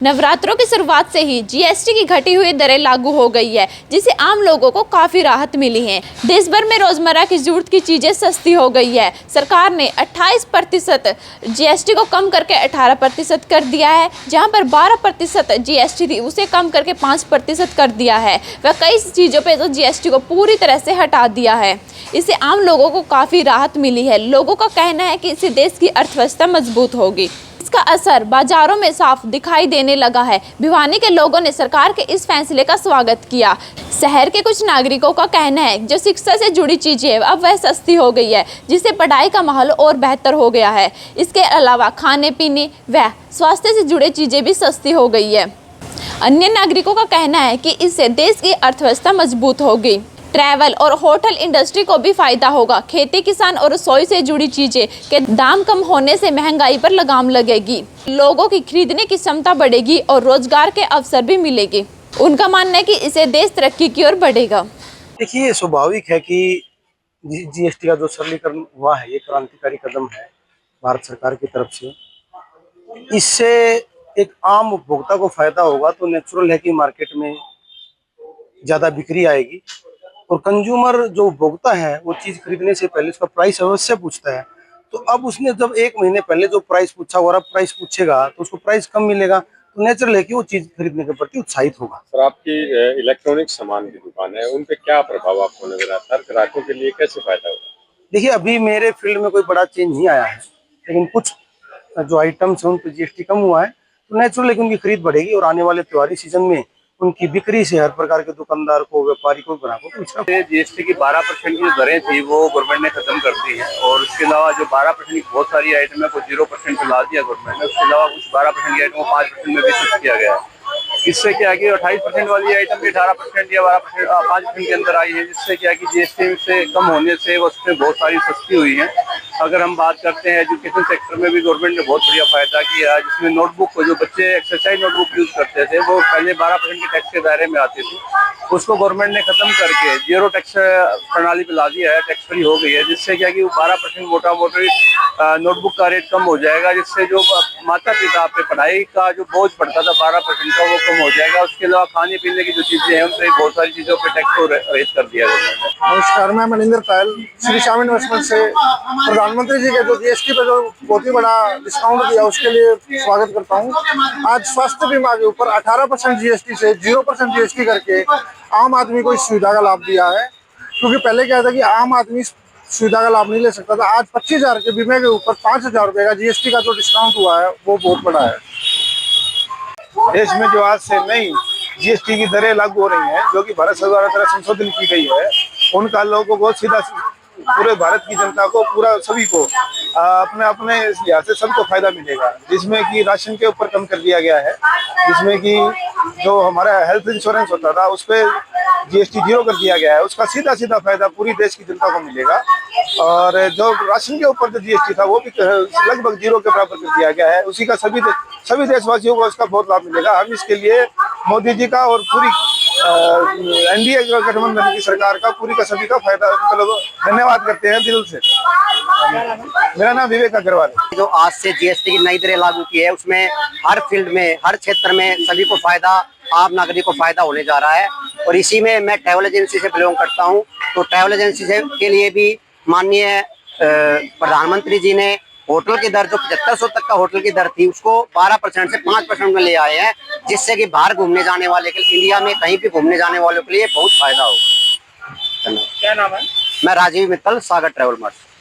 नवरात्रों की शुरुआत से ही जीएसटी की घटी हुई दरें लागू हो गई है, जिससे आम लोगों को काफी राहत मिली है। देश भर में रोजमर्रा की जरूरत की चीजें सस्ती हो गई है। सरकार ने 28% जीएसटी को कम करके 18% कर दिया है। जहां पर 12% जीएसटी थी उसे कम करके 5% कर दिया है। वह कई चीजों पे तो जीएसटी को पूरी तरह से हटा दिया है। इससे आम लोगों को काफी राहत मिली है। लोगों का कहना है कि इससे देश की अर्थव्यवस्था मजबूत होगी। इसका असर बाजारों में साफ दिखाई देने लगा है। भिवानी के लोगों ने सरकार के इस फैसले का स्वागत किया। शहर के कुछ नागरिकों का कहना है जो शिक्षा से जुड़ी चीजें अब वह सस्ती हो गई है, जिससे पढ़ाई का माहौल और बेहतर हो गया है। इसके अलावा खाने पीने व स्वास्थ्य से जुड़ी चीजें भी सस्ती हो गई है। अन्य नागरिकों का कहना है कि इससे देश की अर्थव्यवस्था मजबूत होगी। ट्रैवल और होटल इंडस्ट्री को भी फायदा होगा। खेती किसान और रसोई से जुड़ी चीजें के दाम कम होने से महंगाई पर लगाम लगेगी। लोगों की खरीदने की क्षमता बढ़ेगी और रोजगार के अवसर भी मिलेंगे। उनका मानना है कि इससे देश तरक्की की ओर बढ़ेगा। देखिए, ये स्वाभाविक है कि जीएसटी का जो सरलीकरण हुआ है, ये क्रांतिकारी कदम है भारत सरकार की तरफ से। इससे एक आम उपभोक्ता को फायदा होगा तो नेचुरल है कि मार्केट में ज्यादा बिक्री आएगी और कंज्यूमर जो उपभोक्ता है वो चीज खरीदने से पहले उसका प्राइस अवश्य पूछता है। तो अब उसने जब 1 महीने पहले जो प्राइस पूछा और अब प्राइस पूछेगा तो उसको प्राइस कम मिलेगा, तो नेचुरल है कि वो चीज खरीदने के प्रति उत्साहित होगा। सर, आपकी इलेक्ट्रॉनिक सामान की दुकान है, उन पे क्या प्रभाव आपको नजर आता है? ग्राहकों के लिए कैसे फायदा होगा? देखिए, अभी मेरे फील्ड में कोई बड़ा चेंज नहीं आया है, लेकिन कुछ जो आइटम्स हैं उन पर जीएसटी कम हुआ है तो नेचुरल है कि उनकी खरीद बढ़ेगी और आने वाले त्योहारी सीजन में उनकी बिक्री से हर प्रकार के दुकानदार को, व्यापारी को, ग्राहकों को जीएसटी की 12% की जो दरें थी वो गवर्नमेंट ने खत्म कर दी है और उसके अलावा जो 12% की बहुत सारी आइटम है को 0% पे ला दिया गवर्नमेंट ने। उसके अलावा कुछ 12% की आइटम को 5% में भी शिफ्ट किया गया है। इससे क्या है कि 28% वाली आइटम भी 18% या 5% के अंदर आई है, जिससे क्या है कि जीएसटी से कम होने से वस्तुएं बहुत सारी सस्ती हुई हैं। अगर हम बात करते हैं एजुकेशन सेक्टर में भी गवर्नमेंट ने बहुत बढ़िया फायदा किया है, जिसमें नोटबुक को जो बच्चे एक्सरसाइज नोटबुक यूज करते थे वो पहले 12% के टैक्स के दायरे में आती थी, उसको गवर्नमेंट ने खत्म करके जीरो टैक्स प्रणाली पे ला दिया है, टैक्स फ्री हो गई है। जिससे क्या कि 12% मोटा मोटी नोटबुक का रेट कम हो जाएगा, जिससे जो माता पिता पे पढ़ाई का जो बोझ पड़ता था 12% का वो कम हो जाएगा। उसके अलावा खाने पीने की जो चीजें हैं उन पर बहुत सारी चीजों पे टैक्स को रेज कर दिया गया है। नमस्कार, मैं मनिंदर पायल श्री श्याम इन्वेस्टमेंट से प्रधानमंत्री जी के जो जीएसटी पे जो बहुत ही बड़ा डिस्काउंट दिया उसके लिए स्वागत करता हूँ। आज स्वास्थ्य बीमा के ऊपर 18% जीएसटी से 0% जीएसटी करके आम आदमी को इस सुविधा का लाभ दिया है, क्योंकि पहले क्या था कि आम आदमी सुविधा का लाभ नहीं ले सकता था। आज 25,000 के बीमे के ऊपर 5,000 रुपये का जीएसटी का जो डिस्काउंट हुआ है वो बहुत बड़ा है। देश में जो आज से नई जीएसटी की दरें लागू हो रही हैं, जो कि भारत सरकार द्वारा संशोधन की गई है, उनका लोगों को सीधा पूरे भारत की जनता को, पूरा सभी को अपने अपने लिहाज से सबको फायदा मिलेगा। जिसमें कि राशन के ऊपर कम कर दिया गया है, जिसमें कि जो हमारा हेल्थ इंश्योरेंस होता था उस पर जीएसटी 0 कर दिया गया है। उसका सीधा सीधा फायदा पूरी देश की जनता को मिलेगा। और जो राशन के ऊपर जो जीएसटी था वो भी लगभग 0 के बराबर कर दिया गया है। उसी का सभी देशवासियों को उसका बहुत लाभ मिलेगा। हम इसके लिए मोदी जी का और पूरी एनडीए गठबंधन की सरकार का पूरी का सभी का फायदा मतलब धन्यवाद करते हैं दिल से। मेरा नाम विवेक अग्रवाल है। जो आज से जीएसटी की नई दरें लागू की है उसमें हर फील्ड में, हर क्षेत्र में सभी को फायदा, आम नागरिक को फायदा होने जा रहा है। और इसी में मैं ट्रैवल एजेंसी से बिलोंग करता हूं, तो ट्रैवल एजेंसी से के लिए भी माननीय प्रधानमंत्री जी ने होटल की दर जो 7500 तक का होटल की दर थी उसको 12% से 5% में ले आए हैं, जिससे कि बाहर घूमने जाने वाले के, इंडिया में कहीं भी घूमने जाने वालों के लिए बहुत फायदा होगा। क्या नाम है? मैं राजीव मित्तल, सागर ट्रैवल मार्ट।